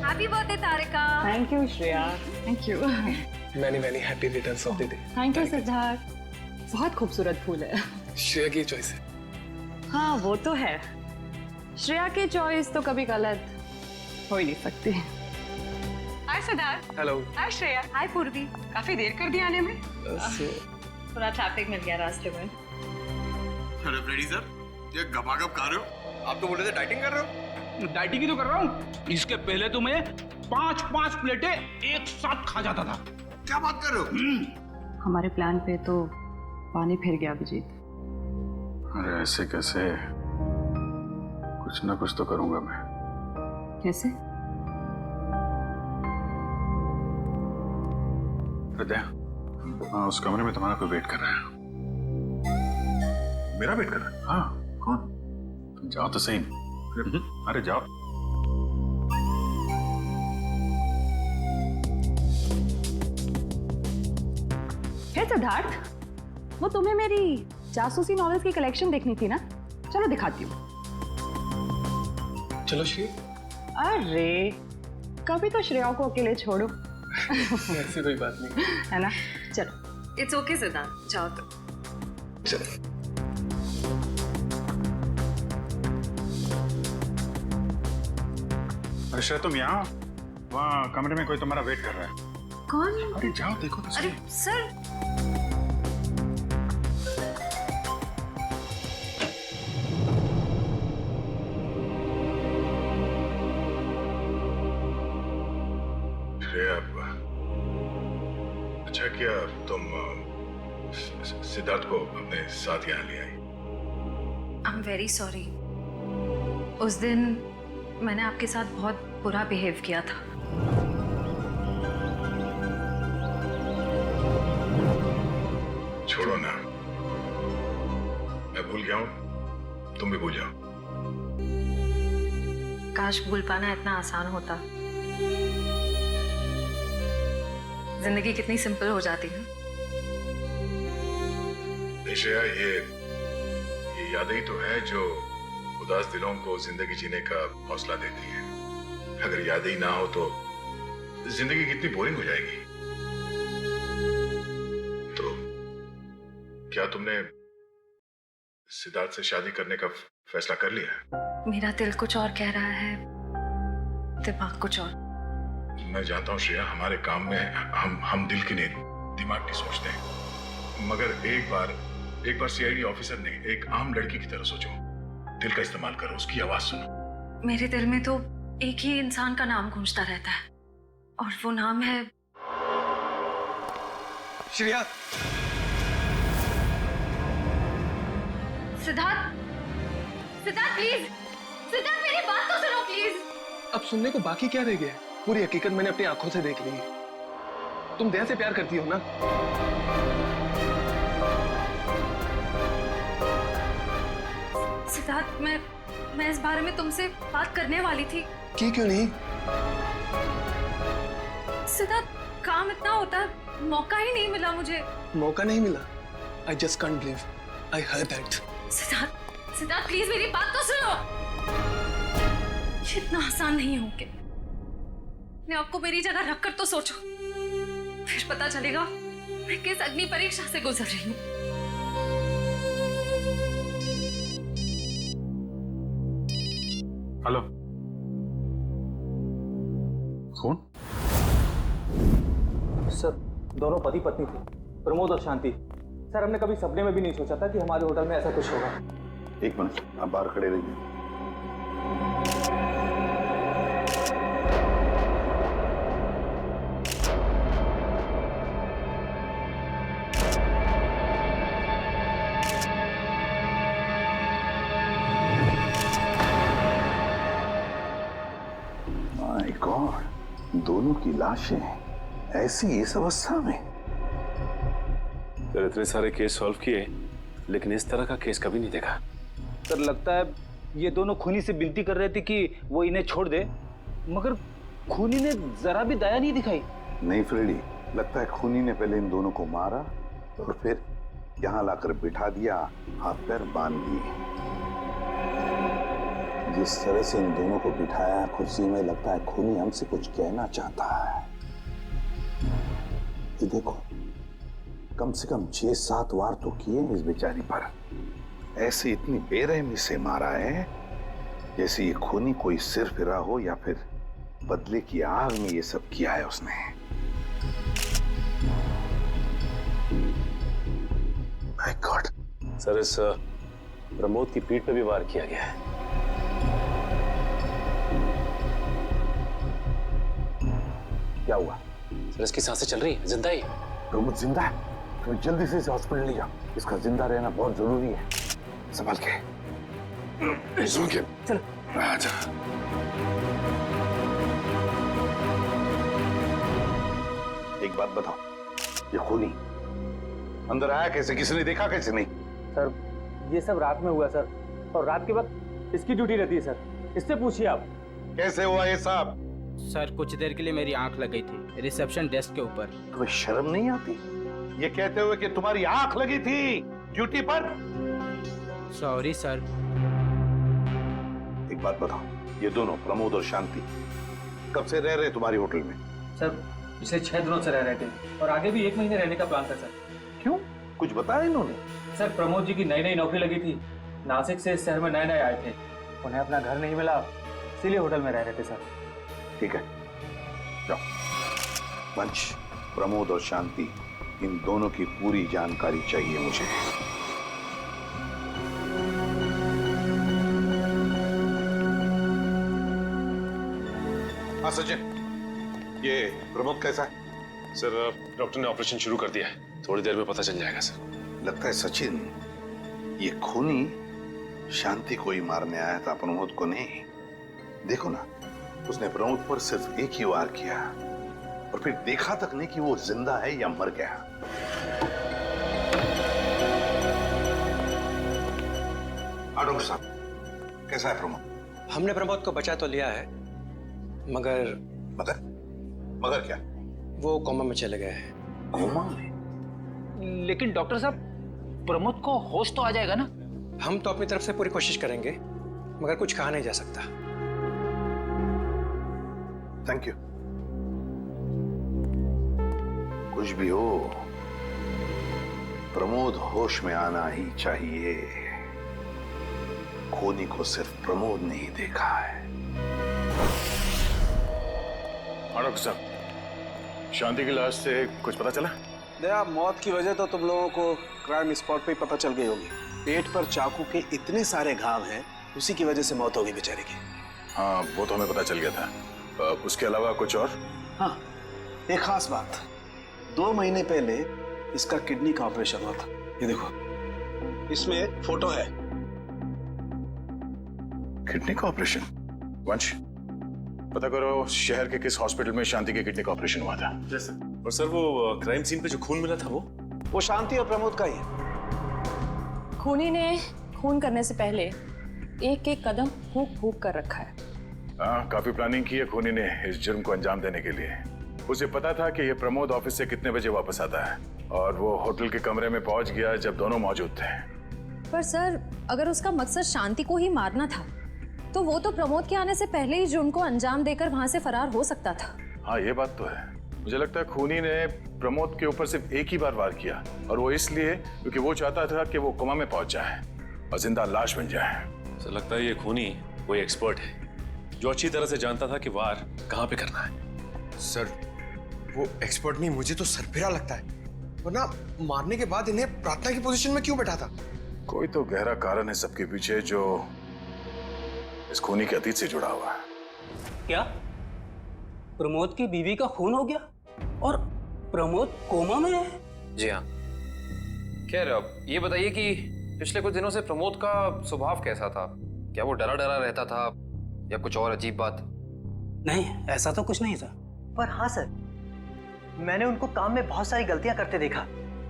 Happy birthday Tarika. Thank you Shreya. Thank you. Many happy returns of the day. Thank you Siddharth. बहुत खूबसूरत फूल है। श्रेया की choice है। हाँ वो तो है, श्रेया की चॉइस तो कभी गलत हो ही नहीं सकती। हाय सिद्धार्थ। हेलो। हाय श्रेया। हाय पूर्वी। काफी देर कर दी आने में। थोड़ा ट्रैफिक मिल गया रास्ते में। अरे फ्रेडी सर, ये गपागप खा रहे हो? आप तो बोले थे डाइटिंग कर रहे हो। डाइटिंग ही तो कर रहा हूँ। इसके पहले तो मैं 5-5 प्लेटें एक साथ खा जाता था। क्या बात कर रहे हो? हमारे प्लान पे तो पानी फिर गया अभिजीत। अरे ऐसे कैसे? कुछ ना कुछ तो करूंगा मैं। कैसे? हृदय, हाँ उस कमरे में तुम्हारा कोई वेट कर रहा है। मेरा वेट कर रहा है? हाँ कौन? तुम जाओ तो सही। अरे जाओ। हे सिद्धार्थ, वो तुम्हें मेरी जासूसी नॉवेल्स की कलेक्शन देखनी थी ना? चलो दिखाती हूँ। चलो श्रेया। अरे कभी तो श्रेया को अकेले छोड़ो। ऐसी कोई बात नहीं है ना? चलो। इट्स ओके सिद्धार्थ, जाओ तो। चलो। अरे श्रेया तुम यहाँ, वहाँ कमरे में कोई तुम्हारा वेट कर रहा है। कौन? अरे जाओ देखो तो सही। अरे सर। श्रेया, अच्छा किया तुम सिद्धार्थ को अपने साथ यहाँ ले आई। I am very sorry. उस दिन मैंने आपके साथ बहुत बुरा बिहेव किया था। छोड़ो ना, मैं भूल गया हूँ, तुम भी भूल जाओ। काश भूल पाना इतना आसान होता। जिंदगी कितनी सिंपल हो जाती है। श्रेया, ये यादें ही तो है जो उदास दिलों को जिंदगी जीने का हौसला देती है। अगर यादें ही ना हो तो जिंदगी कितनी बोरिंग हो जाएगी। तो क्या तुमने सिद्धार्थ से शादी करने का फैसला कर लिया? मेरा दिल कुछ और कह रहा है, दिमाग कुछ और। मैं जानता हूँ श्रेया, हमारे काम में हम दिल की नहीं दिमाग की सोचते हैं। मगर एक बार सीआईडी ऑफिसर ने एक आम लड़की की तरह सोचो। दिल का इस्तेमाल करो, उसकी आवाज सुनो। मेरे दिल में तो एक ही इंसान का नाम गूंजता रहता है, और वो नाम है श्रेया। सिद्धार्थ। सिद्धार्थ प्लीज, सिद्धार्थ मेरी बात तो सुनो प्लीज। अब सुनने को बाकी क्या रह गया? पूरी हकीकत मैंने अपनी आंखों से देख ली है। तुम दया से प्यार करती हो ना? सिद्धार्थ, मैं इस बारे में तुमसे बात करने वाली थी। क्यों नहीं? सिद्धार्थ, काम इतना होता है, मौका ही नहीं मिला मुझे। मौका नहीं मिला? I just can't believe I heard that. Siddharth please मेरी बात तो सुनो। ये इतना आसान नहीं हो के। अपने आपको मेरी जगह रखकर तो सोचो, फिर पता चलेगा मैं किस अग्नि परीक्षा से गुजर रही हूँ। हेलो, कौन? सर, दोनों पति पत्नी थे, प्रमोद और शांति। सर, हमने कभी सपने में भी नहीं सोचा था कि हमारे होटल में ऐसा कुछ होगा। एक मिनट, आप बाहर खड़े रहिए। माय गॉड, दोनों की लाशें ऐसी इस अवस्था में। सर इतने सारे केस सॉल्व किए, लेकिन इस तरह का केस कभी नहीं देखा। सर लगता है ये दोनों खूनी से विनती कर रहे थे कि वो इन्हें छोड़ दे, मगर खूनी ने जरा भी दया नहीं दिखाई। नहीं फ्रेडी, लगता है खूनी ने पहले इन दोनों को मारा और फिर यहाँ लाकर बिठा दिया, हाथ पैर बांध दिए। जिस तरह से इन दोनों को बिठाया कुर्सी में, लगता है खूनी हमसे कुछ कहना चाहता है। ये देखो, कम से कम 6-7 वार तो किए इस बेचारी पर। ऐसे इतनी बेरहमी से मारा है जैसे ये खूनी कोई सिर फिरा हो या फिर बदले की आग में ये सब किया है उसने। My God. सर, इस प्रमोद की पीठ पे भी वार किया गया है। क्या हुआ? सर, इसकी सांसें चल रही है, जिंदा ही। प्रमोद जिंदा है? तो जल्दी से इसे हॉस्पिटल ले जाओ, इसका जिंदा रहना बहुत जरूरी है। संभाल के। चलो। आजा। एक बात बताओ, ये खूनी अंदर आया कैसे? किसी ने देखा कैसे? नहीं सर, ये सब रात में हुआ सर, और रात के वक्त इसकी ड्यूटी रहती है सर, इससे पूछिए आप। कैसे हुआ ये सब? सर, कुछ देर के लिए मेरी आंख लग गई थी रिसेप्शन डेस्क के ऊपर। तुम्हें शर्म नहीं आती ये कहते हुए कि तुम्हारी आंख लगी थी ड्यूटी पर? Sorry sir. एक बात बताओ, ये दोनों प्रमोद और शांति कब से रह रहे तुम्हारी होटल में? सर, पिछले 6 दिनों से रह रहे थे और आगे भी 1 महीने रहने का प्लान था सर। क्यों, कुछ बताया इन्होंने? सर, प्रमोद जी की नई नौकरी लगी थी, नासिक से इस शहर में नए आए थे, उन्हें अपना घर नहीं मिला, इसीलिए होटल में रह रहे थे सर। ठीक है, जाओ। वंश, प्रमोद और शांति, इन दोनों की पूरी जानकारी चाहिए मुझे। हाँ सचिन, ये प्रमोद कैसा है? सर, डॉक्टर ने ऑपरेशन शुरू कर दिया है, थोड़ी देर में पता चल जाएगा सर। लगता है सचिन, ये खूनी शांति को ही मारने आया था, प्रमोद को नहीं। देखो ना, उसने प्रमोद पर सिर्फ एक ही वार किया और फिर देखा तक नहीं कि वो जिंदा है या मर गया। डॉक्टर साहब, कैसा है प्रमोद? हमने प्रमोद को बचा तो लिया है, मगर मगर क्या? वो कोमा में चले गए हैं। कोमा में? लेकिन डॉक्टर साहब, प्रमोद को होश तो आ जाएगा ना? हम तो अपनी तरफ से पूरी कोशिश करेंगे, मगर कुछ कहा नहीं जा सकता। Thank you. कुछ भी हो, प्रमोद होश में आना ही चाहिए। खूनी को सिर्फ प्रमोद ने ही देखा है। डॉक्टर साहब, शांति की लाश से कुछ पता चला? दया, मौत की वजह तो तुम लोगों को क्राइम स्पॉट पे ही पता चल गई होगी। पेट पर चाकू के इतने सारे घाव हैं, उसी की वजह से मौत हो गई बेचारे की। हाँ, वो तो हमें पता चल गया था। उसके अलावा कुछ और? हाँ, एक खास बात, 2 महीने पहले इसका किडनी का ऑपरेशन हुआ था। ये देखो, इसमें फोटो है। किडनी का ऑपरेशन? वंश, पता करो शहर के किस हॉस्पिटल में शांति के किडनी का ऑपरेशन हुआ था। और सर, वो क्राइम सीन पे जो खून मिला था वो शांति और प्रमोद का ही है। खूनी ने खून करने से पहले एक एक कदम फूंक फूंक कर रखा है। हाँ, काफी प्लानिंग की है खूनी ने इस जुर्म को अंजाम देने के लिए। उसे पता था कि ये प्रमोद ऑफिस से कितने बजे वापस आता है और वो होटल के कमरे में पहुंच गया जब दोनों मौजूद थे। पर सर, अगर उसका मकसद शांति को ही मारना था तो वो तो प्रमोद के आने से पहले ही जुर्म को अंजाम देकर वहां से फरार हो सकता था। हाँ, ये बात तो है। मुझे लगता है खूनी ने प्रमोद के ऊपर सिर्फ एक ही बार वार किया, और वो इसलिए क्योंकि वो चाहता था कि वो कोमा में पहुंच जाए और जिंदा लाश बन जाए। सर, लगता है ये खूनी कोई एक्सपर्ट है जो अच्छी तरह से जानता था कि वार कहाँ पे करना है। सर, वो एक्सपर्ट नहीं, मुझे तो सरफिरा लगता है। वरना मारने के बाद इन्हें प्रार्थना की पोजीशन में क्यों बैठा था? कोई तो गहरा कारण है सबके पीछे जो इस खूनी के अतीत से जुड़ा हुआ है। क्या प्रमोद की बीवी का खून हो गया और प्रमोद कोमा में है? जी हाँ। खैर, अब ये बताइए कि पिछले कुछ दिनों से प्रमोद का स्वभाव कैसा था? क्या वो डरा डरा रहता था या कुछ और अजीब बात? नहीं, ऐसा तो कुछ नहीं था। पर हाँ सर, मैंने उनको काम में बहुत सारी गलतियां करते देखा।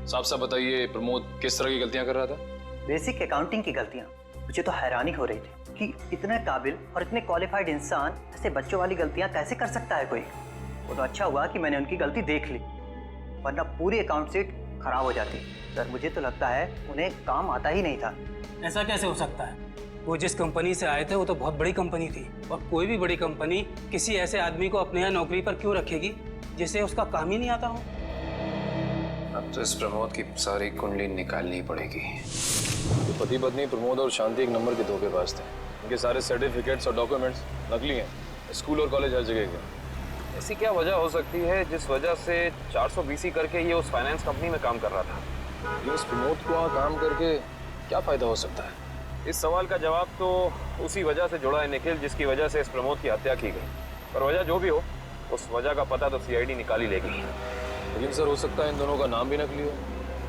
साफ साफ बताइए, प्रमोद किस तरह की गलतियां कर रहा था? बेसिक अकाउंटिंग की गलतियां। मुझे तो हैरानी हो रही थी कि इतने काबिल और इतने क्वालिफाइड इंसान ऐसे बच्चों वाली गलतियां कैसे कर सकता है कोई। वो तो अच्छा हुआ कि मैंने उनकी गलती देख ली, वरना पूरी अकाउंट शीट खराब हो जाती। सर, मुझे तो लगता है उन्हें काम आता ही नहीं था। ऐसा कैसे हो सकता है? वो जिस कंपनी से आए थे वो तो बहुत बड़ी कंपनी थी, और कोई भी बड़ी कंपनी किसी ऐसे आदमी को अपने यहाँ नौकरी पर क्यों रखेगी जिसे उसका काम ही नहीं आता हो। अब तो इस प्रमोद की सारी कुंडली निकालनी पड़ेगी। तो पति पत्नी प्रमोद और शांति एक नंबर के धोखेबाज थे। उनके सारे सर्टिफिकेट्स और डॉक्यूमेंट्स नकली हैं। स्कूल और कॉलेज हर जगह के। ऐसी क्या वजह हो सकती है जिस वजह से 400 BC करके ये उस फाइनेंस कंपनी में काम कर रहा था? ये इस प्रमोद को वहाँ काम करके क्या फायदा हो सकता है? इस सवाल का जवाब तो उसी वजह से जुड़ा है निखिल, जिसकी वजह से इस प्रमोद की हत्या की गई। पर वजह जो भी हो, उस वजह का पता तो CID निकाल ही लेगी। लेकिन सर, हो सकता है इन दोनों का नाम भी नकली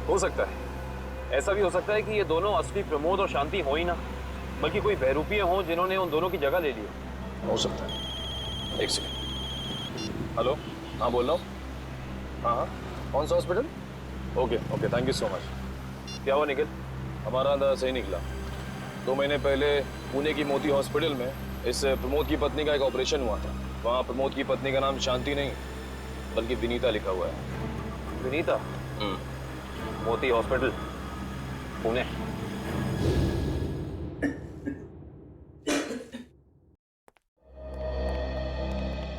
हो सकता है। ऐसा भी हो सकता है कि ये दोनों असली प्रमोद और शांति हो ही ना, बल्कि कोई बहरूपिये हों जिन्होंने उन दोनों की जगह ले ली हो सकता है। एक सेकंड। हेलो, हाँ बोल रहा हूँ। हाँ, कौन सा hospital? Okay, thank you so much. क्या हुआ निखिल? हमारा अंदाजा सही निकला। 2 महीने पहले पुणे की मोती हॉस्पिटल में इस प्रमोद की पत्नी का एक ऑपरेशन हुआ था। वहाँ प्रमोद की पत्नी का नाम शांति नहीं बल्कि विनीता लिखा हुआ है। विनीता? मोती हॉस्पिटल, पुणे।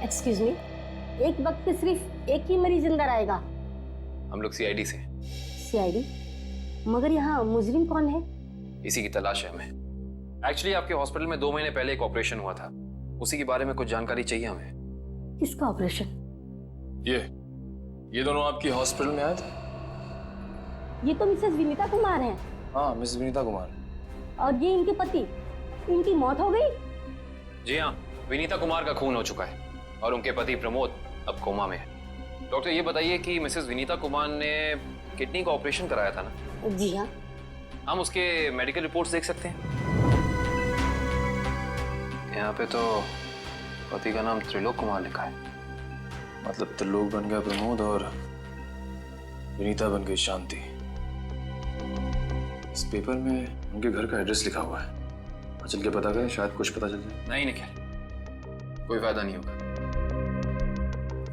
एक्सक्यूज मी, एक वक्त पे सिर्फ एक ही मरीज अंदर आएगा? हम लोग CID से। CID? मगर यहाँ मुजरिम कौन है? इसी की तलाश है हमें। एक्चुअली आपके हॉस्पिटल में 2 महीने पहले एक ऑपरेशन हुआ था, उसी के बारे में कुछ जानकारी चाहिए हमें। किसका ऑपरेशन? ये दोनों आपकी हॉस्पिटल में आए थे? ये तो मिसेस विनीता कुमार हैं। हाँ, मिसेस विनीता कुमार। और ये इनके पति, इनकी मौत हो गई? जी हाँ, विनीता कुमार का खून हो चुका है और उनके पति प्रमोद अब कोमा में है। डॉक्टर, ये बताइए कि मिसेस विनीता कुमार ने किडनी का ऑपरेशन कराया था ना? जी हाँ। हम उसके मेडिकल रिपोर्ट्स देख सकते हैं? यहाँ पे तो पति का नाम त्रिलोक कुमार लिखा है। मतलब त्रिलोक बन गया प्रमोद और विनीता बन गई शांति। इस पेपर में उनके घर का एड्रेस लिखा हुआ है। चल के पता करें, शायद कुछ पता चल जाए। नहीं निखिल, कोई फायदा नहीं होगा।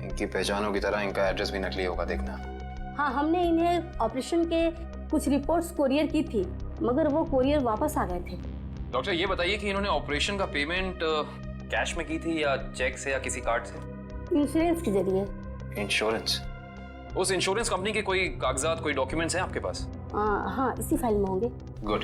इनकी पहचानों की तरह इनका एड्रेस भी नकली होगा, देखना। हाँ, हमने इन्हें ऑपरेशन के कुछ रिपोर्ट्स कोरियर की थी, मगर वो कोरियर वापस आ गए थे। डॉक्टर, ये बताइए कि इन्होंने ऑपरेशन का पेमेंट कैश में की थी या चेक से या किसी कार्ड से? इंश्योरेंस के जरिए। इंश्योरेंस? उस इंश्योरेंस कंपनी के कोई कागजात, कोई डॉक्यूमेंट्स हैं आपके पास? हाँ, इसी फाइल में होंगे। Good.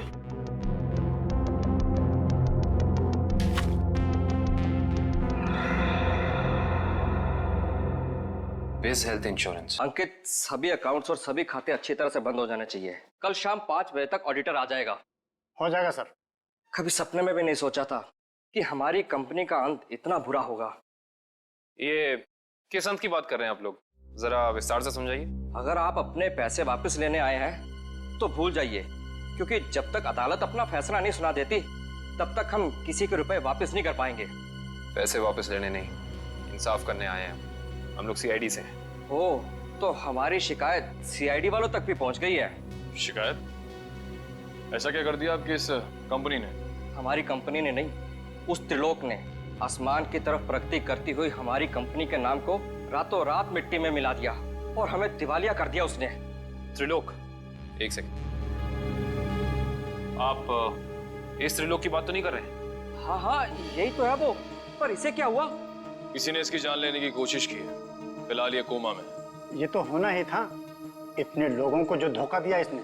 Base health insurance. Ankit, सभी अकाउंट्स और सभी खाते अच्छी तरह से बंद हो जाने चाहिए। कल शाम 5 बजे तक ऑडिटर आ जाएगा। हो जाएगा सर। कभी सपने में भी नहीं सोचा था कि हमारी कंपनी का अंत इतना बुरा होगा। ये किस अंत की बात कर रहे हैं आप लोग? जरा विस्तार से समझाइए। अगर आप अपने पैसे वापस लेने आए हैं तो भूल जाइए, क्योंकि जब तक अदालत अपना फैसला नहीं सुना देती तब तक हम किसी के रुपए वापस नहीं कर पाएंगे। पैसे वापस लेने नहीं, इंसाफ करने आए हैं हम लोग। CID से। ओह, तो हमारी शिकायत CID वालों तक भी पहुंच गई है। शिकायत? ऐसा क्या कर दिया आपकी इस कंपनी ने? हमारी कंपनी ने नहीं, उस त्रिलोक ने आसमान की तरफ प्रगति करती हुई हमारी कंपनी के नाम को रातों रात मिट्टी में मिला दिया और हमें दिवालिया कर दिया उसने। त्रिलोक? एक सेकंड, आप इस त्रिलोक की बात तो नहीं कर रहे? हाँ, यही तो है वो। पर इसे क्या हुआ? किसी ने इसकी जान लेने की कोशिश की है। फिलहाल ये कोमा में। ये तो होना ही था, इतने लोगों को जो धोखा दिया इसने।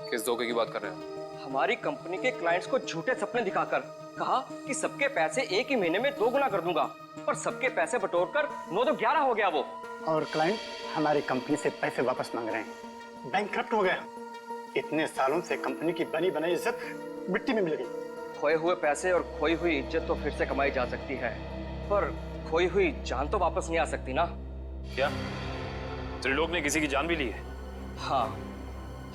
किस धोखे की बात कर रहे हैं? हमारी कंपनी के क्लाइंट्स को झूठे सपने दिखाकर कहा कि सबके पैसे एक ही महीने में 2 गुना कर दूंगा, पर सबके पैसे बटोरकर 9 तो 11 हो गया वो। और क्लाइंट हमारी कंपनी से पैसे वापस मांग रहे हैं। बैंकक्रप्ट हो गया। इतने सालों से कंपनी की बनी बनाई इज्जत मिट्टी में मिल गई। खोए हुए पैसे और खोई हुई इज्जत तो फिर से कमाई जा सकती है, पर खोई हुई जान तो वापस नहीं आ सकती ना। क्या त्रिलोक ने किसी की जान भी ली है? हाँ,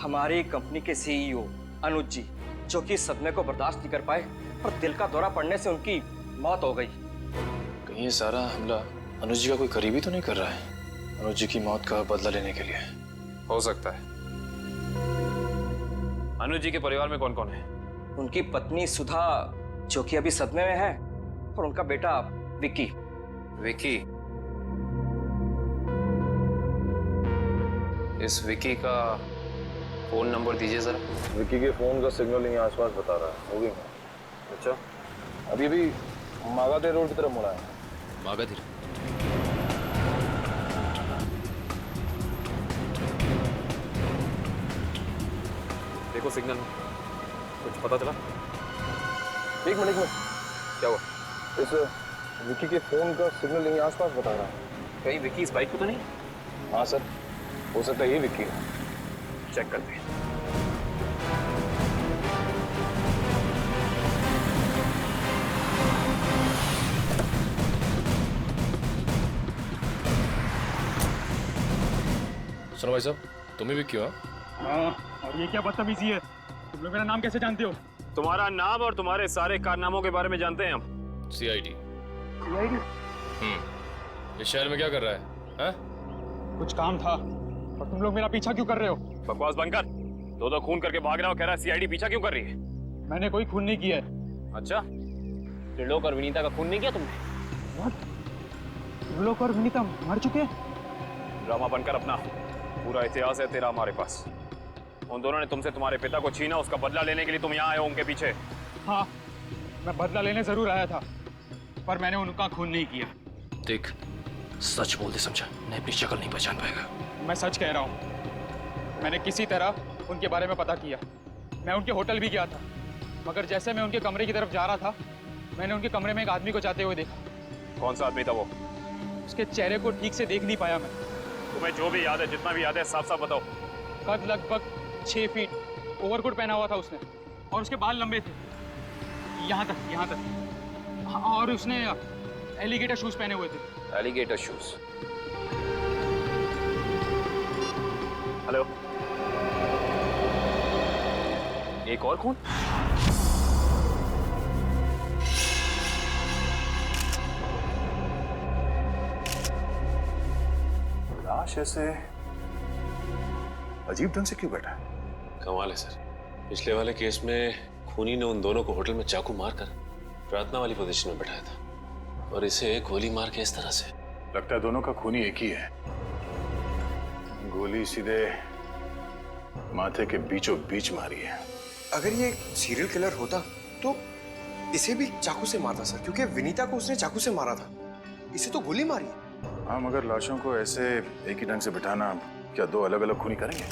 हमारी कंपनी के CEO अनुज जी, जो कि सदमे को बर्दाश्त नहीं कर पाए और दिल का दौरा पड़ने से उनकी मौत हो गई। कहीं ये सारा हमला अनुज जी का कोई करीबी तो नहीं कर रहा है? अनुज जी की मौत का बदला लेने के लिए? हो सकता है। अनुज जी के परिवार में कौन कौन है? उनकी पत्नी सुधा, जो कि अभी सदमे में है, और उनका बेटा विक्की। विक्की? इस विक्की का फोन नंबर दीजिए जरा। विक्की के फोन का सिग्नल यहीं आसपास बता रहा है। होगी अच्छा, अभी भी मागाधे रोड की तरफ मुड़ा है। मागाधीर। देखो सिग्नल कुछ पता चला? एक मिनट क्या हुआ? इस विकी के फोन का सिग्नल यहीं आसपास बता रहा है। कहीं विकी इस बाइक पे तो नहीं? हाँ सर, हो सकता है ये विकी है। चेक करते हैं। सुनो भाई साहब, तुम ही विक्की हो? हाँ, और ये क्या बदतमीजी है? तुम लोग मेरा नाम कैसे जानते हो? तुम्हारा नाम और तुम्हारे सारे कारनामों के बारे में जानते हैं हम। सीआईडी। सीआईडी? इस शहर में क्या कर रहा है? हाँ? कुछ काम था और तुम लोग मेरा पीछा क्यों कर रहे हो? बकवास बंद कर। दो खून करके भाग रहा हो, कह रहा है सीआईडी पीछा क्यों कर रही है? मैंने कोई खून नहीं किया है। अच्छा, त्रिलोक और विनीता का खून नहीं किया तुमने? त्रिलोक और विनीता मर चुके हैं? ड्रामा बनकर अपना पूरा इतिहास है तेरा हमारे पास। उन दोनों ने तुमसे तुम्हारे पिता को छीना, उसका बदला लेने के लिए तुम यहाँ आए हो उनके पीछे। हाँ, मैं बदला लेने जरूर आया था, पर मैंने उनका खून नहीं किया। देख, सच बोल दे समझा, नहीं अपनी शक्ल नहीं पहचान पाएगा। मैं सच कह रहा हूँ, मैंने किसी तरह उनके बारे में पता किया। मैं उनके होटल भी गया था, मगर जैसे मैं उनके कमरे की तरफ जा रहा था, मैंने उनके कमरे में एक आदमी को जाते हुए देखा। कौन सा आदमी था वो? उसके चेहरे को ठीक से देख नहीं पाया मैं। तुम्हें जो भी याद है, जितना भी याद है, साफ साफ बताओ। कद लगभग 6 फीट, ओवरकोट पहना हुआ था उसने, और उसके बाल लंबे थे यहाँ तक। हाँ, और उसने एलिगेटर शूज पहने हुए थे। Alligator shoes? हेलो, एक और खून? लाश ऐसे अजीब ढंग से क्यों बैठा है? कमाल है सर, पिछले वाले केस में खूनी ने उन दोनों को होटल में चाकू मारकर प्रार्थना वाली पोजीशन में बैठाया था, और इसे गोली मार के इस तरह से। लगता है दोनों का खूनी एक ही है। गोली सीधे माथे के बीचों बीच मारी है। अगर ये सीरियल किलर होता तो इसे भी चाकू से मारता सर, क्योंकि विनीता को उसने चाकू से मारा था, इसे तो गोली मारी। हाँ, मगर लाशों को ऐसे एक ही ढंग से बिठाना क्या दो अलग अलग खूनी करेंगे?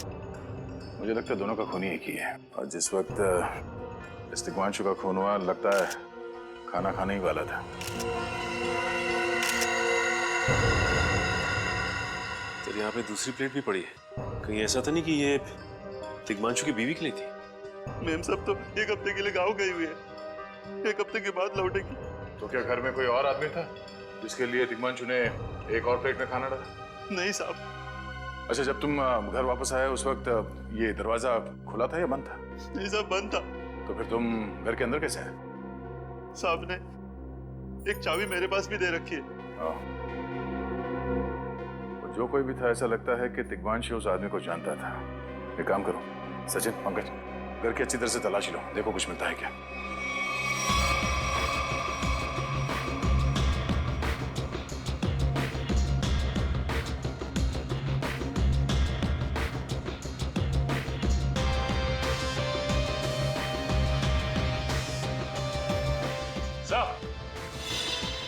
मुझे लगता है दोनों का खूनी एक ही है, और जिस वक्त इस तिग्मांशु का खून हुआ, लगता है खाना खाने ही वाला था। तो यहाँ पे दूसरी प्लेट भी पड़ी है, कहीं ऐसा तो नहीं कि ये तिग्मांशु की बीवी के लिए थी? मैम सब तो एक हफ्ते के लिए गाँव गई हुई है, एक हफ्ते के बाद लौटेगी। तो क्या घर में कोई और आदमी था जिसके लिए तिग्मांशु ने एक और प्लेट में खाना डाला? नहीं साहब। अच्छा, जब तुम घर वापस आए उस वक्त ये दरवाजा खुला था या बंद था? नहीं साहब, बंद था। तो फिर तुम घर के अंदर कैसे आए? साहब ने एक चाबी मेरे पास भी दे रखी है। जो कोई भी था, ऐसा लगता है कि तिग्मांशु उस आदमी को जानता था। एक काम करो सचिन, पंकज, घर की अच्छी तरह से तलाशी लो, देखो कुछ मिलता है क्या।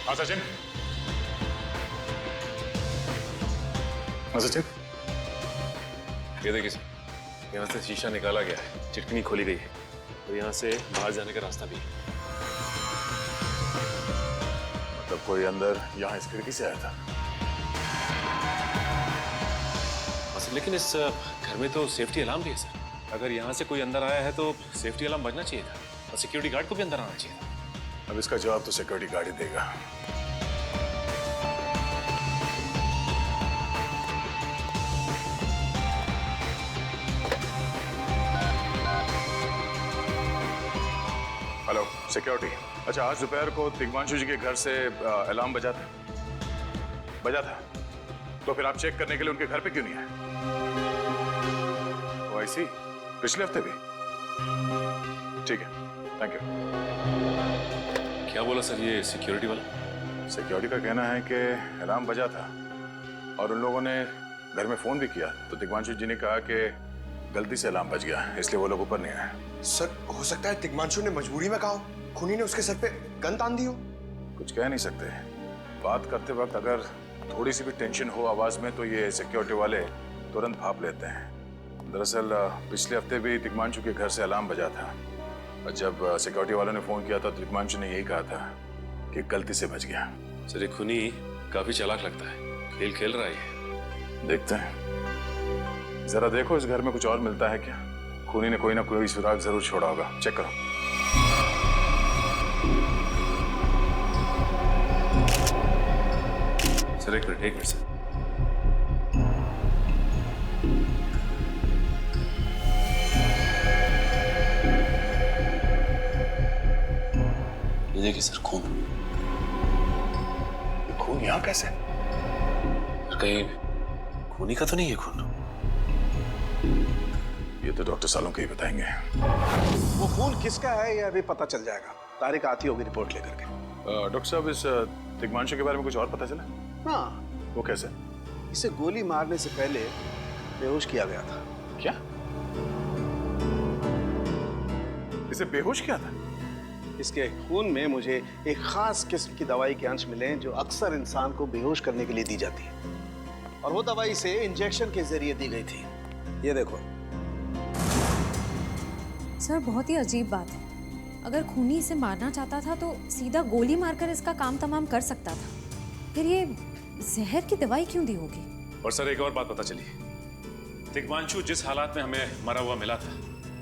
हाँ सचिन, सचिन, ये देखिए सर, यहाँ से शीशा निकाला गया है, चिटकनी खोली गई है, और यहाँ से बाहर जाने का रास्ता भी है। मतलब कोई अंदर यहाँ इस खिड़की से आया था? लेकिन इस घर में तो सेफ्टी अलार्म भी है सर। अगर यहाँ से कोई अंदर आया है तो सेफ्टी अलार्म बजना चाहिए था, और सिक्योरिटी गार्ड को भी अंदर आना चाहिए था। अब इसका जवाब तो सिक्योरिटी गार्ड ही देगा। हेलो सिक्योरिटी, अच्छा आज दोपहर को तिग्मांशु जी के घर से अलार्म बजा था? तो फिर आप चेक करने के लिए उनके घर पे क्यों नहीं आए? ओ आई सी, पिछले हफ्ते भी? ठीक है, थैंक यू। क्या बोला सर ये सिक्योरिटी वाला? सिक्योरिटी का कहना है कि अलार्म बजा था और उन लोगों ने घर में फोन भी किया, तो तिग्मांशु जी ने कहा कि गलती से अलार्म बज गया, इसलिए वो लोग ऊपर नहीं आए। सर, हो सकता है तिग्मांशु ने मजबूरी में कहा। खूनी ने उसके सर पे गन तान दी हो? कुछ कह नहीं सकते। बात करते वक्त अगर थोड़ी सी भी टेंशन हो आवाज में तो ये सिक्योरिटी वाले तुरंत भाप लेते हैं। दरअसल पिछले हफ्ते भी तिग्मांशु के घर से अलार्म बजा था और जब सिक्योरिटी वालों ने फोन किया था तो तिग्मांशु ने यही कहा था कि गलती से बच गया। सर ये खूनी काफी चालाक लगता है, खेल खेल रहा है। देखते हैं, जरा देखो इस घर में कुछ और मिलता है क्या। खूनी ने कोई ना कोई सुराग जरूर छोड़ा होगा, चेक करो। सर एक मिनट सर। ये देखिए सर, खून। ये खून यहाँ कैसे? कहीं खूनी का तो नहीं है खून? ये तो डॉक्टर सालों के ही बताएंगे। वो खून किसका है ये अभी पता चल जाएगा। तारिक आती होगी रिपोर्ट लेकर के। डॉक्टर साहब इस तिग्मांशु के बारे में कुछ और पता चला? हाँ। वो कैसे? इसे गोली मारने से पहले बेहोश किया गया था। क्या? इसे बेहोश किया था? इसके खून में मुझे एक खास किस्म की दवाई के अंश मिले जो अक्सर इंसान को बेहोश करने के लिए दी जाती है, और वो दवाई इसे इंजेक्शन के जरिए दी गई थी। ये देखो। सर बहुत ही अजीब बात है। अगर खूनी इसे मारना चाहता था तो सीधा गोली मारकर इसका काम तमाम कर सकता था। फिर ये जहर की दवाई क्यों दी होगी? और सर एक और बात पता चली, तिग्मांशु जिस हालात में हमें मरा हुआ मिला था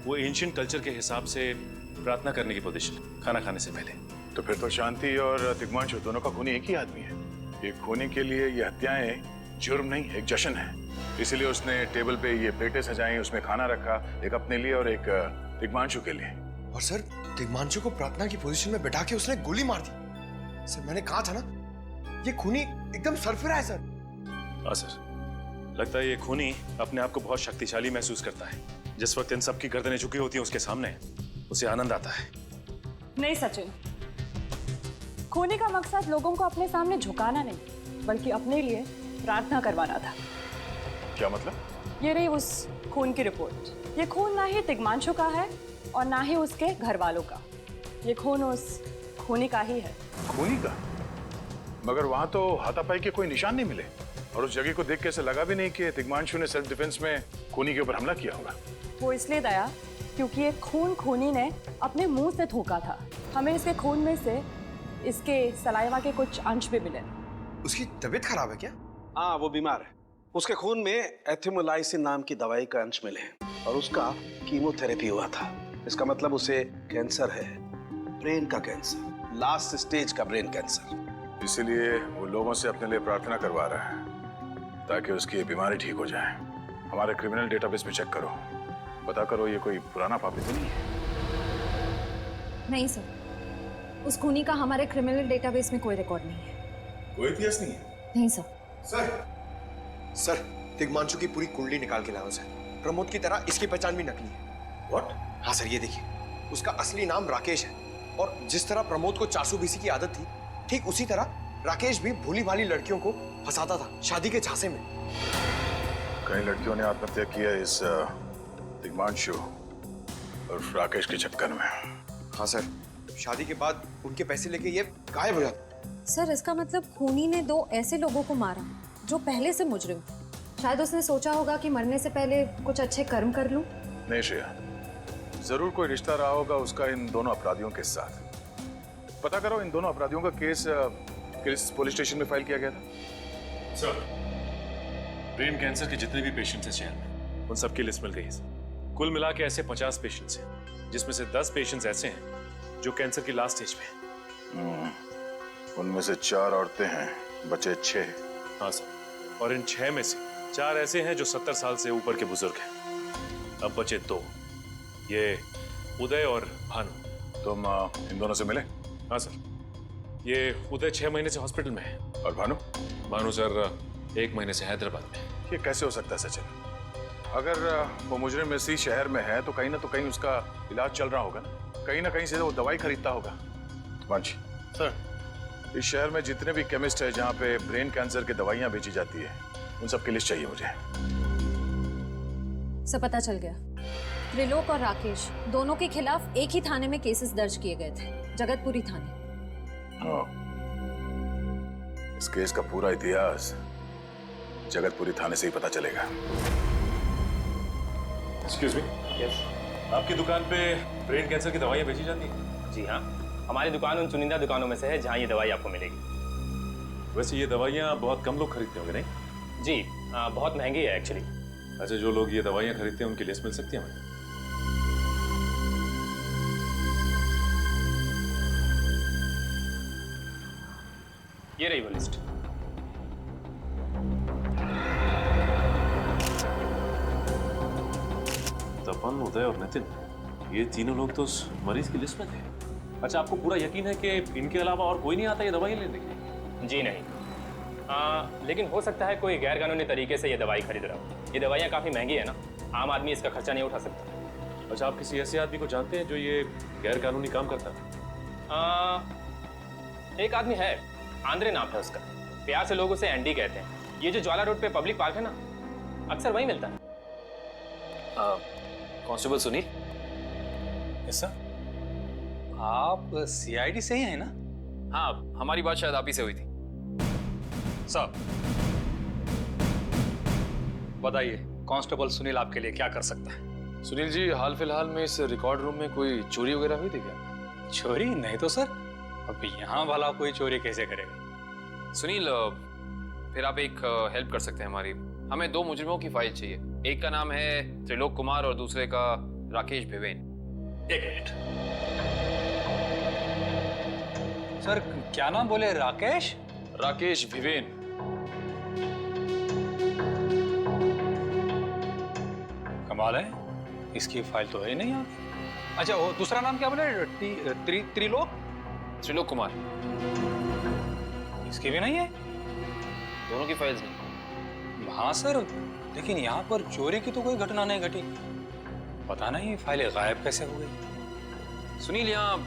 वो एंशिएंट कल्चर के हिसाब से प्रार्थना करने की पोजीशन, खाना खाने से पहले। तो फिर तो शांति और तिग्मांशु दोनों का खूनी एक ही आदमी है। ये खूनी के लिए ये हत्याएं जुर्म नहीं, एक जश्न है। इसीलिए उसने टेबल पे ये प्लेटें सजाई, उसमें खाना रखा, एक अपने लिए और एक तिग्मांशु के लिए। और सर तिग्मांशु को प्रार्थना की पोजीशन में बैठा के उसने गोली मार दी। सर मैंने कहा था ना, ये खूनी एकदम सरफिरा है सर। हाँ सर, लगता है ये खूनी अपने आप को बहुत शक्तिशाली महसूस करता है। जिस वक्त इन सब की गर्दनें झुकी होती हैं उसके सामने उसे आनंद आता है। नहीं सचिन, खूनी का मकसद लोगों को अपने सामने झुकाना नहीं बल्कि अपने लिए प्रार्थना करवाना था। क्या मतलब? ये रही उस खून की रिपोर्ट। ये खून ना ही तिग्मांशु का है और ना ही उसके घर वालों का। ये खून उस खूनी का ही है। खूनी का? मगर वहां तो हाथापाई के कोई निशान नहीं मिले और उस जगह को देख के ऐसा लगा भी नहीं कि तिग्मांशु ने सेल्फ डिफेंस में खूनी के ऊपर हमला किया होगा। वो इसलिए दया क्योंकि ये खून खूनी ने अपने मुंह से थूका था। हमें इसके खून में से इसके सलाइवा के कुछ अंश भी मिले। उसकी तबीयत खराब है क्या? हाँ, वो बीमार है। उसके खून में एथिमोलाइसिन नाम की दवाई का अंश मिले हैं और उसका कीमोथेरेपी हुआ था। इसका मतलब उसे कैंसर है, ब्रेन का कैंसर, लास्ट स्टेज का ब्रेन कैंसर। इसीलिए वो लोगों से अपने लिए प्रार्थना करवा रहा है ताकि उसकी बीमारी ठीक हो जाए। हमारे क्रिमिनल डेटाबेस में चेक करो, पता करो ये कोई पुराना पापी तो नहीं है। नहीं सर, उस खूनी का हमारे क्रिमिनल डेटाबेस में कोई रिकॉर्ड नहीं है। कोई इतिहास नहीं है? नहीं सर। सर तिग्मांशु की पूरी कुंडली निकाल के लाओ सर। प्रमोद की तरह इसकी पहचान भी नकली है। What? हाँ सर, ये देखिए, उसका असली नाम राकेश है और जिस तरह प्रमोद को चासू बीसी की आदत थी, ठीक उसी तरह राकेश भी भोली भाली लड़कियों को फंसाता था शादी के झांसे में। कई लड़कियों ने आत्महत्या की है इस तिग्मांशु और राकेश के चक्कर में। हाँ सर, शादी के बाद उनके पैसे लेके ये गायब हो जाता। सर इसका मतलब खूनी ने दो ऐसे लोगों को मारा जो पहले से मुजरिम थे। शायद उसने सोचा होगा कि मरने से पहले कुछ अच्छे कर्म कर लूं। नहीं श्रेया, जरूर कोई रिश्ता रहा होगा उसका इन दोनों अपराधियों के साथ। पता करो इन दोनों अपराधियों का केस किस पुलिस स्टेशन में फाइल किया गया था? सर ब्रेन कैंसर के जितने भी पेशेंट्स हैं शहर में उन सबकी लिस्ट मिल गई है। कुल मिला के ऐसे 50 पेशेंट्स हैं जिसमें से 10 पेशेंट्स ऐसे हैं जो कैंसर की लास्ट स्टेज पे हैं। उनमें से 4 औरतें हैं, बचे 6। हाँ सर, और इन 6 में से 4 ऐसे हैं जो 70 साल से ऊपर के बुजुर्ग हैं। अब बचे 2, ये उदय और भानु। तुम इन दोनों से मिले? हाँ सर, ये उदय 6 महीने से हॉस्पिटल में है। और भानु? भानु सर 1 महीने से हैदराबाद में। ये कैसे हो सकता है सचिन? अगर वो मुजरिम इसी शहर में है तो कहीं उसका इलाज चल रहा होगा ना कहीं से वो दवाई खरीदता होगा। मांझी सर, इस शहर में जितने भी केमिस्ट है जहाँ पे ब्रेन कैंसर की दवाइयाँ बेची जाती है उन सब की लिस्ट चाहिए मुझे। सब पता चल गया। त्रिलोक और राकेश दोनों के खिलाफ एक ही थाने में केसेस दर्ज किए गए थे। जगतपुरी थाने। इस केस का पूरा इतिहास जगतपुरी थाने से ही पता चलेगा। एक्सक्यूज मी, आपकी दुकान पे ब्रेन कैंसर की दवाइयाँ बेची जाती हैं? जी हाँ, हमारी दुकान उन चुनिंदा दुकानों में से है जहाँ ये दवाई आपको मिलेगी। वैसे ये दवाइयाँ बहुत कम लोग खरीदते होंगे, नहीं? जी बहुत महंगी है एक्चुअली। अच्छा, जो लोग ये दवाइयाँ खरीदते हैं उनकी लिस्ट मिल सकती है हमें? ये रही वो लिस्ट। तपन, उदय और नितिन, ये तीनों लोग तो उस मरीज की लिस्ट में थे। अच्छा, आपको पूरा यकीन है कि इनके अलावा और कोई नहीं आता ये दवाई लेने के लिए? जी नहीं, लेकिन हो सकता है कोई गैर कानूनी तरीके से ये दवाई खरीद रहा हो। ये दवाइयाँ काफ़ी महंगी है ना, आम आदमी इसका खर्चा नहीं उठा सकता। अच्छा, आप किसी ऐसे आदमी को जानते हैं जो ये गैर कानूनी काम करता है? एक आदमी है, आंद्रे नाम है उसका। प्यार से लोग उसे एंडी कहते हैं। ये जो ज्वाला रोड पे पब्लिक पार्क है ना, अक्सर वहीं मिलता है। कांस्टेबल सुनील। Yes sir. आप सीआईडी से ही हैं ना? हाँ, हमारी बात शायद आप ही से हुई थी। सर बताइए, कांस्टेबल सुनील आपके लिए क्या कर सकता है? सुनील जी, हाल फिलहाल में इस रिकॉर्ड रूम में कोई चोरी वगैरह हुई थी क्या? चोरी नहीं तो सर, अब यहाँ वाला कोई चोरी कैसे करेगा? सुनील, फिर आप एक हेल्प कर सकते हैं हमारी। हमें 2 मुजरिमों की फाइल चाहिए। एक का नाम है त्रिलोक कुमार और दूसरे का राकेश भिवेन। एक मिनट सर, क्या नाम बोले? राकेश? राकेश भिवेन। कमाल है, इसकी फाइल तो है नहीं यहाँ। अच्छा, वो दूसरा नाम क्या बोले? त्रिलोक? त्रिलोक कुमार। इसकी भी नहीं है? दोनों की फाइल्स नहीं। हाँ सर, लेकिन यहाँ पर चोरी की तो कोई घटना नहीं घटी। पता नहीं फाइलें गायब कैसे हो गई। सुनील, यहाँ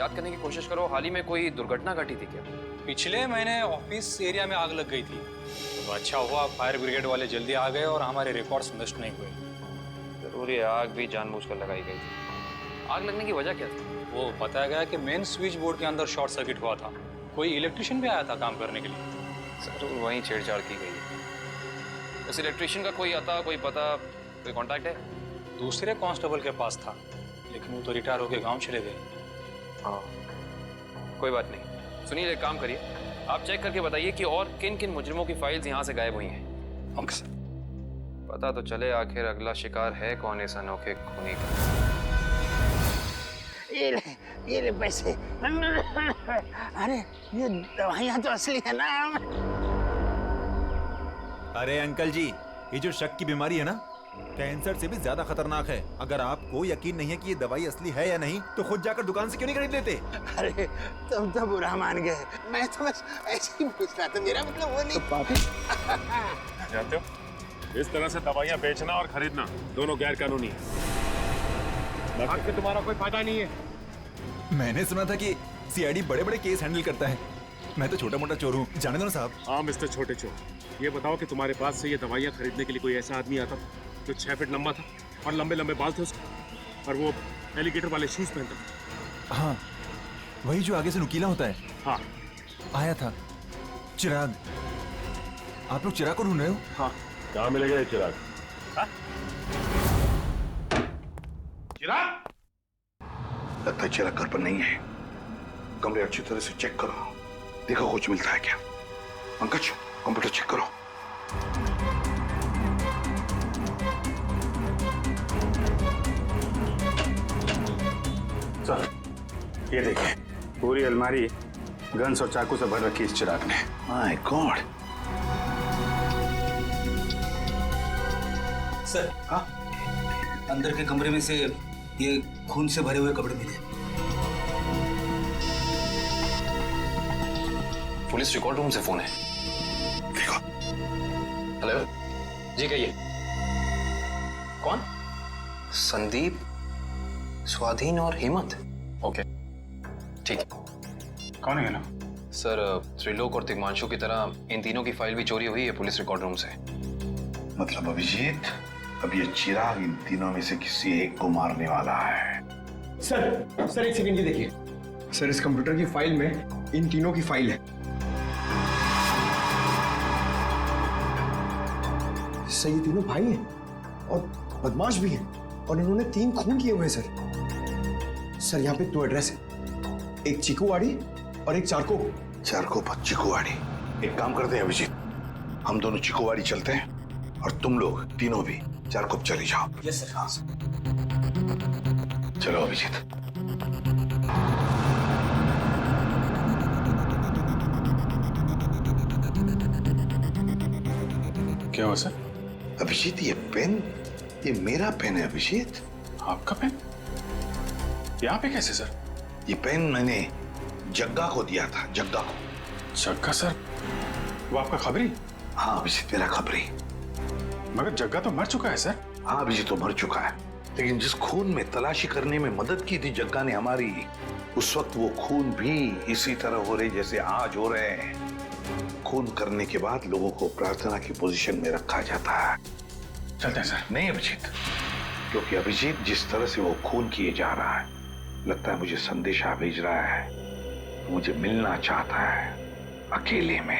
याद करने की कोशिश करो, हाल ही में कोई दुर्घटना घटी थी क्या? पिछले महीने ऑफिस एरिया में आग लग गई थी, तो अच्छा हुआ फायर ब्रिगेड वाले जल्दी आ गए और हमारे रिकॉर्ड्स नष्ट नहीं हुए। जरूर ये आग भी जानबूझकर लगाई गई थी। आग लगने की वजह क्या थी? वो बताया गया कि मेन स्विच बोर्ड के अंदर शॉर्ट सर्किट हुआ था। कोई इलेक्ट्रिशियन भी आया था काम करने के लिए। जरूर वहीं छेड़छाड़ की गई है। उस इलेक्ट्रिशियन का कोई आता, कोई पता, कोई कांटेक्ट है? दूसरे कांस्टेबल के पास था, लेकिन वो तो रिटायर होकर गांव चले गए। हाँ, कोई बात नहीं। सुनील, एक काम करिए, आप चेक करके बताइए कि और किन किन मुजरिमों की फाइल्स यहाँ से गायब हुई हैं। Okay sir. पता तो चले आखिर अगला शिकार है कौन इस अनोखे खूनी का। ये ले पैसे। अरे ये दवाइयाँ तो असली है ना। अरे अंकल जी, ये जो शक की बीमारी है ना, कैंसर से भी ज्यादा खतरनाक है। अगर आपको यकीन नहीं है कि ये दवाई असली है या नहीं, तो खुद जाकर दुकान से क्यों नहीं खरीद लेते? अरे तुम तो बुरा मान गए, मैं तो बस ऐसे ही पूछ रहा था, मेरा मतलब वो नहीं। जानते हो, इस तरह से दवाइयाँ बेचना और खरीदना दोनों गैर कानूनी है। आपके तुम्हारा कोई फायदा नहीं है। मैंने सुना था कि सीआईडी बड़े-बड़े केस हैंडल करता है। मैं तो छोटा-मोटा चोर हूँ, जाने दो ना साहब। हाँ मिस्टर छोटे चोर, ये बताओ कि तुम्हारे पास से ये दवाइयाँ खरीदने के लिए कोई ऐसा आदमी आता जो 6 फीट लंबा था और लंबे लंबे बाल थे उसके, और वो एलिगेटर वाले शूज पहनता था? हाँ, वही जो आगे से नुकीला होता है। हाँ, आया था चिराग। आप लोग चिराग को ढूंढ रहे हो? हाँ। कहाँ मिलेगा ये चिराग? चिराग? लगता है चिराग घर पर नहीं है। कमरे अच्छी तरह से चेक करो, देखो कुछ मिलता है क्या। पंकज, कंप्यूटर चेक करो। सर, ये देखिए, पूरी अलमारी गन्स और चाकू से भर रखी इस चिराग ने। My God. सर, हाँ, अंदर के कमरे में से ये खून से भरे हुए कपड़े मिले। पुलिस रिकॉर्ड रूम से फोन है। देखो। हेलो जी, कहिए। कौन? संदीप, स्वाधीन और हेमंत। ओके, ठीक। कौन है ना? सर, त्रिलोक और तिग्मांशु की तरह इन तीनों की फाइल भी चोरी हुई है पुलिस रिकॉर्ड रूम से। मतलब अभिजीत, अब ये चिराग इन तीनों में से किसी एक को मारने वाला है। सर एक सेकंड, ये देखिए, सर इस कंप्यूटर की फाइल में इन तीनों की फाइल है। सर ये तीनों भाई हैं और बदमाश भी हैं और इन्होंने 3 खून किए हुए हैं सर। सर यहाँ पे 2 एड्रेस है, एक चीकूवाड़ी और एक चारकोप। चारकोप और चीकूवाड़ी। एक काम करते हैं अभिजीत, हम दोनों चीकूवाड़ी चलते हैं और तुम लोग तीनों भी चारकोप चले जाओ। Yes sir. हाँ सर। चलो अभिजीत। क्या हुआ सर? अभिजीत ये पेन, ये मेरा पेन है अभिजीत। आपका पेन? यहाँ पे कैसे सर? ये पेन मैंने जग्गा को दिया था, जग्गा को। जग्गा सर? वो आपका खबरी? हाँ अभिजीत मेरा खबरी। मगर जग्गा तो मर चुका है सर। हाँ अभिजीत तो मर चुका है, लेकिन जिस खून में तलाशी करने में मदद की थी जग्गा ने हमारी, उस वक्त वो खून भी इसी तरह हो रहे जैसे आज हो रहे हैं। खून करने के बाद लोगों को प्रार्थना की पोजीशन में रखा जाता है। चलते हैं सर। नहीं अभिजीत, क्योंकि अभिजीत जिस तरह से वो खून किए जा रहा है, लगता है मुझे संदेशा भेज रहा है, मुझे मिलना चाहता है अकेले में।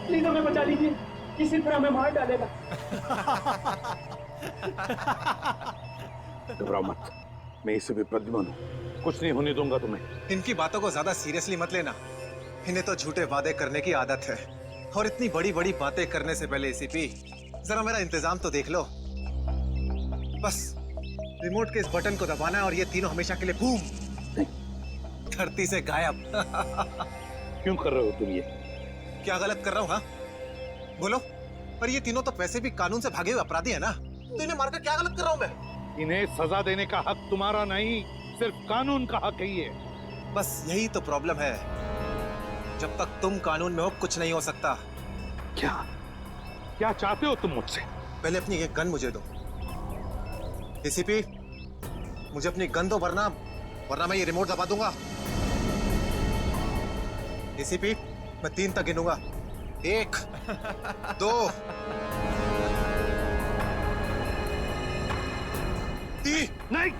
प्लीज हमें बचा लीजिए, किसी तरह हमें मार डालेगा। घबराओ मत, मैं इसे भी प्रद्युम्न हूं, कुछ नहीं होने दूंगा तुम्हें। इनकी बातों को ज्यादा सीरियसली मत लेना, इन्हें तो झूठे वादे करने की आदत है, और इतनी बड़ी बड़ी बातें करने से पहले एसीपी जरा मेरा इंतजाम तो देख लो। बस रिमोट के इस बटन को दबाना है और ये तीनों हमेशा के लिए बूम धरती से गायब। क्यों कर रहे हो तुम ये? क्या गलत कर रहा हूँ? हाँ बोलो। पर ये तीनों तो वैसे भी कानून से भागे हुए अपराधी है ना, तो इन्हें मारकर क्या गलत कर रहा हूँ मैं? इन्हें सजा देने का हक तुम्हारा नहीं, सिर्फ कानून का हक ही है। बस यही तो प्रॉब्लम है, जब तक तुम कानून में हो कुछ नहीं हो सकता। क्या क्या चाहते हो तुम मुझसे? पहले अपनी एक गन मुझे दो। एसीपी मुझे अपनी गन दो, वरना मैं ये रिमोट दबा दूंगा। एसीपी मैं 3 तक गिनूंगा। 1 2 3। नहीं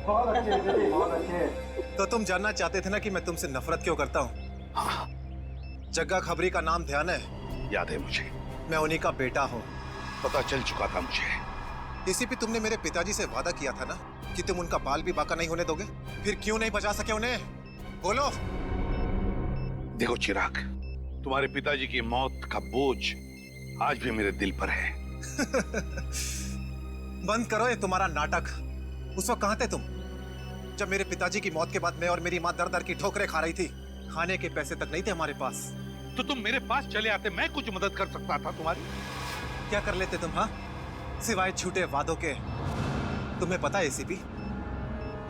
बहुत अच्छे, बहुत अच्छे। तो तुम जानना चाहते थे ना कि मैं तुमसे नफरत क्यों करता हूँ? हाँ। जग्गा खबरी का नाम ध्यान है? याद है मुझे। मैं उन्हीं का बेटा हूँ। पता चल चुका था मुझे। एसीपी तुमने मेरे पिताजी से वादा किया था ना कि तुम उनका बाल भी बाका नहीं होने दोगे, फिर क्यों नहीं बचा सके उन्हें? बोलो। देखो चिराग, तुम्हारे पिताजी की मौत का बोझ आज भी मेरे दिल पर है। बंद करो ये तुम्हारा नाटक। उस वक्त कहाँ थे तुम जब मेरे पिताजी की मौत के बाद मैं और मेरी माँ दर दर की ठोकरें खा रही थी? खाने के पैसे तक नहीं थे हमारे पास। तो तुम मेरे पास चले आते, मैं कुछ मदद कर सकता था तुम्हारी। क्या कर लेते तुम? हाँ, सिवाय झूठे वादों के। तुम्हें पता है एसीपी,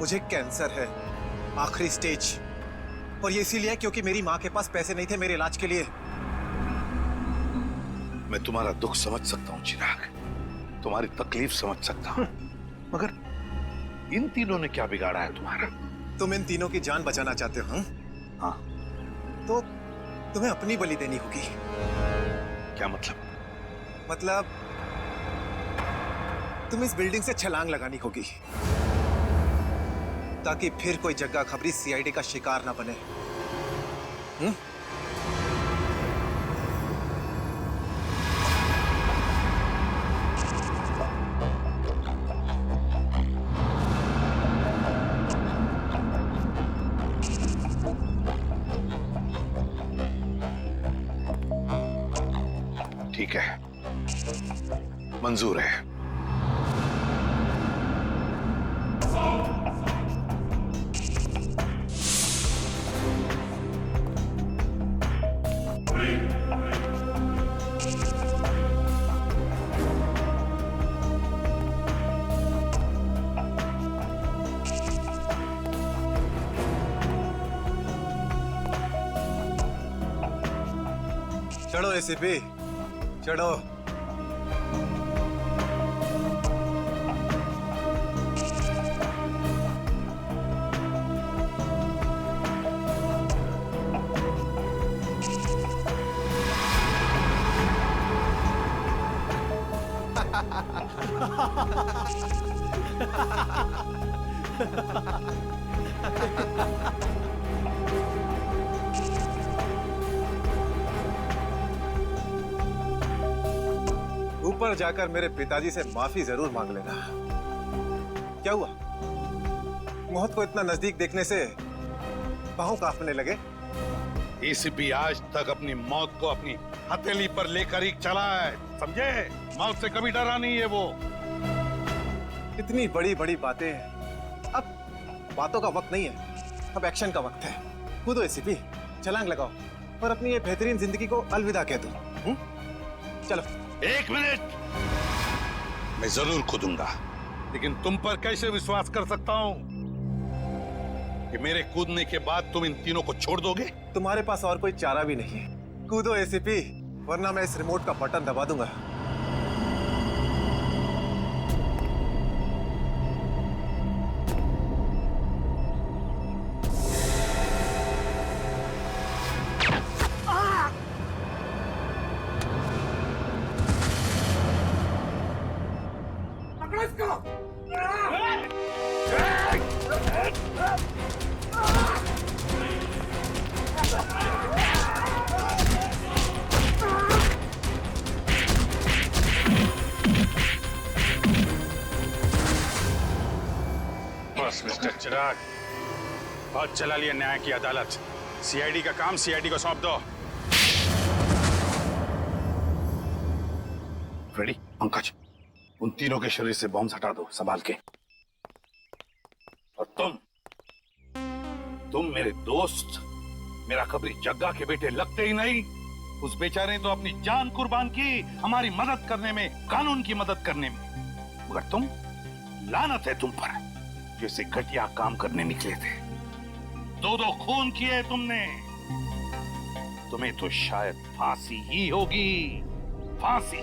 मुझे कैंसर है, आखिरी स्टेज, और ये इसीलिए क्योंकि मेरी माँ के पास पैसे नहीं थे मेरे इलाज के लिए। मैं तुम्हारा दुख समझ सकता हूँ चिराग, तुम्हारी तकलीफ समझ सकता हूँ, मगर इन तीनों ने क्या बिगाड़ा है तुम्हारा? तुम इन तीनों की जान बचाना चाहते हो? हाँ। तो तुम्हें अपनी बलि देनी होगी। क्या मतलब? मतलब तुम इस बिल्डिंग से छलांग लगानी होगी, ताकि फिर कोई जग्गा खबरी सीआईडी का शिकार ना बने। ठीक है, मंजूर है। चढ़ो एसीपी, चढ़ो। ऊपर जाकर मेरे पिताजी से माफी जरूर मांग लेना। क्या हुआ? मौत को इतना नजदीक देखने से पांव कांपने लगे? एसीपी आज तक अपनी मौत को अपनी हथेली पर लेकर ही चला है, समझे? मौत से कभी डरा नहीं है वो। इतनी बड़ी बड़ी बातें हैं, अब बातों का वक्त नहीं है, अब एक्शन का वक्त है। कूदो एसीपी, छलांग लगाओ और अपनी ये बेहतरीन जिंदगी को अलविदा कह दो। चलो। 1 मिनट, मैं जरूर कूदूंगा, लेकिन तुम पर कैसे विश्वास कर सकता हूं कि मेरे कूदने के बाद तुम इन तीनों को छोड़ दोगे? तुम्हारे पास और कोई चारा भी नहीं है। कूदो एसीपी, वरना मैं इस रिमोट का बटन दबा दूंगा। बस मिस्टर चिराग, बहुत चला लिया न्याय की अदालत। सीआईडी का काम सीआईडी को सौंप दो। फ्रेडी, पंकज, उन तीनों के शरीर से बॉम्ब हटा दो संभाल के। और तुम मेरे दोस्त, मेरा कबरी जग्गा के बेटे लगते ही नहीं। उस बेचारे ने तो अपनी जान कुर्बान की हमारी मदद करने में, कानून की मदद करने में, मगर तुम, लानत है तुम पर, जैसे घटिया काम करने निकले थे। 2 खून किए तुमने। तुम्हें तो शायद फांसी ही होगी, फांसी।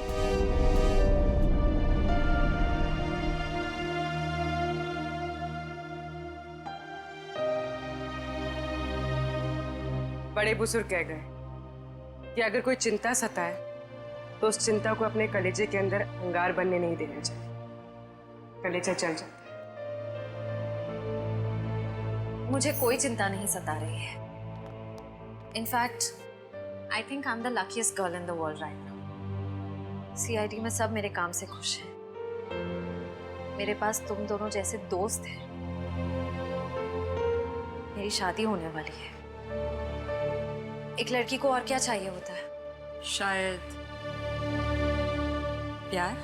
बड़े बुजुर्ग कह गए कि अगर कोई चिंता सताए तो उस चिंता को अपने कलेजे के अंदर अंगार बनने नहीं देना चाहिए। कलेजा चल जाता है। मुझे कोई चिंता नहीं सता रही है। In fact I think I am the luckiest girl in the world right now. CID में सब मेरे काम से खुश हैं। मेरे पास तुम दोनों जैसे दोस्त हैं। मेरी शादी होने वाली है। एक लड़की को और क्या चाहिए होता है? शायद प्यार।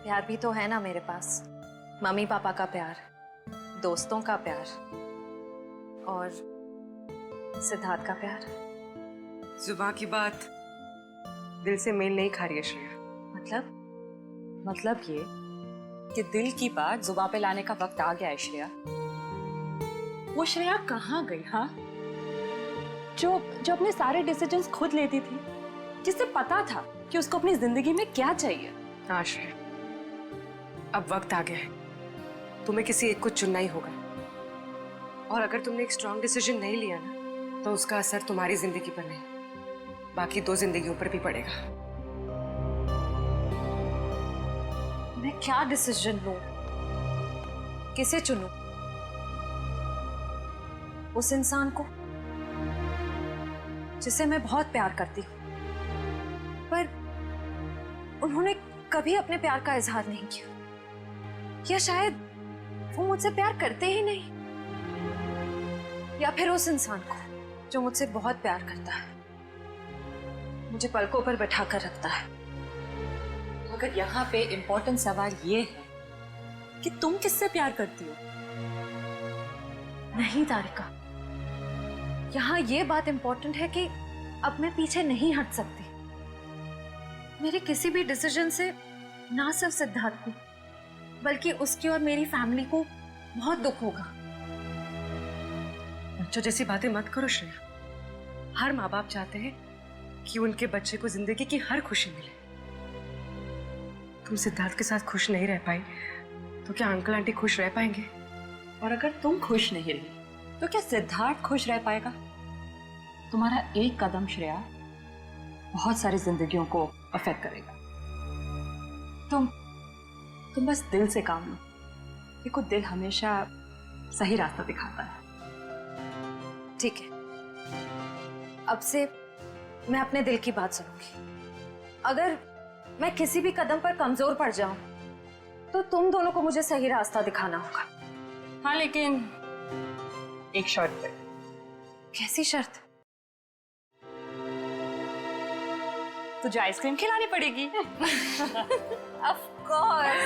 प्यार भी तो है ना मेरे पास। मम्मी पापा का प्यार, दोस्तों का प्यार और सिद्धार्थ का प्यार। जुबान की बात दिल से मेल नहीं खा रही है श्रेया। मतलब ये कि दिल की बात जुबान पे लाने का वक्त आ गया है श्रेया। वो श्रेया कहाँ गई? हाँ, जो अपने सारे डिसीजंस खुद लेती थी, जिसे पता था कि उसको अपनी जिंदगी में क्या चाहिए। हाँ श्रेया, अब वक्त आ गया है। तुम्हें किसी एक को चुनना ही होगा, और अगर तुमने एक स्ट्रॉन्ग डिसीजन नहीं लिया ना, तो उसका असर तुम्हारी जिंदगी पर नहीं, बाकी 2 जिंदगियों पर भी पड़ेगा। मैं क्या डिसीजन लूं? किसे चुनूं? उस इंसान को जिसे मैं बहुत प्यार करती हूं, पर उन्होंने कभी अपने प्यार का इजहार नहीं किया, या शायद वो मुझसे प्यार करते ही नहीं, या फिर उस इंसान को जो मुझसे बहुत प्यार करता है, मुझे पलकों पर बैठा कर रखता है। मगर यहाँ पे इम्पोर्टेंट सवाल ये है कि तुम किससे प्यार करती हो? नहीं तारिका, यहाँ ये बात इम्पोर्टेंट है कि अब मैं पीछे नहीं हट सकती। मेरे किसी भी डिसीजन से ना सिर्फ सिद्धार्थ को, बल्कि उसकी और मेरी फैमिली को बहुत दुख होगा। बच्चों जैसी बातें मत करो श्रेया। हर माँ बाप चाहते हैं कि उनके बच्चे को जिंदगी की हर खुशी मिले। तुम सिद्धार्थ के साथ खुश नहीं रह पाई तो क्या अंकल आंटी खुश रह पाएंगे? और अगर तुम खुश नहीं रही तो क्या सिद्धार्थ खुश रह पाएगा? तुम्हारा एक कदम श्रेया बहुत सारी जिंदगियों को अफेक्ट करेगा। तुम बस दिल से काम लो। देखो, दिल हमेशा सही रास्ता दिखाता है। ठीक है, अब से मैं अपने दिल की बात सुनूंगी। अगर मैं किसी भी कदम पर कमजोर पड़ जाऊं तो तुम दोनों को मुझे सही रास्ता दिखाना होगा। हाँ, लेकिन एक शर्त पे। कैसी शर्त? तुझे आइसक्रीम खिलानी पड़ेगी। Of course.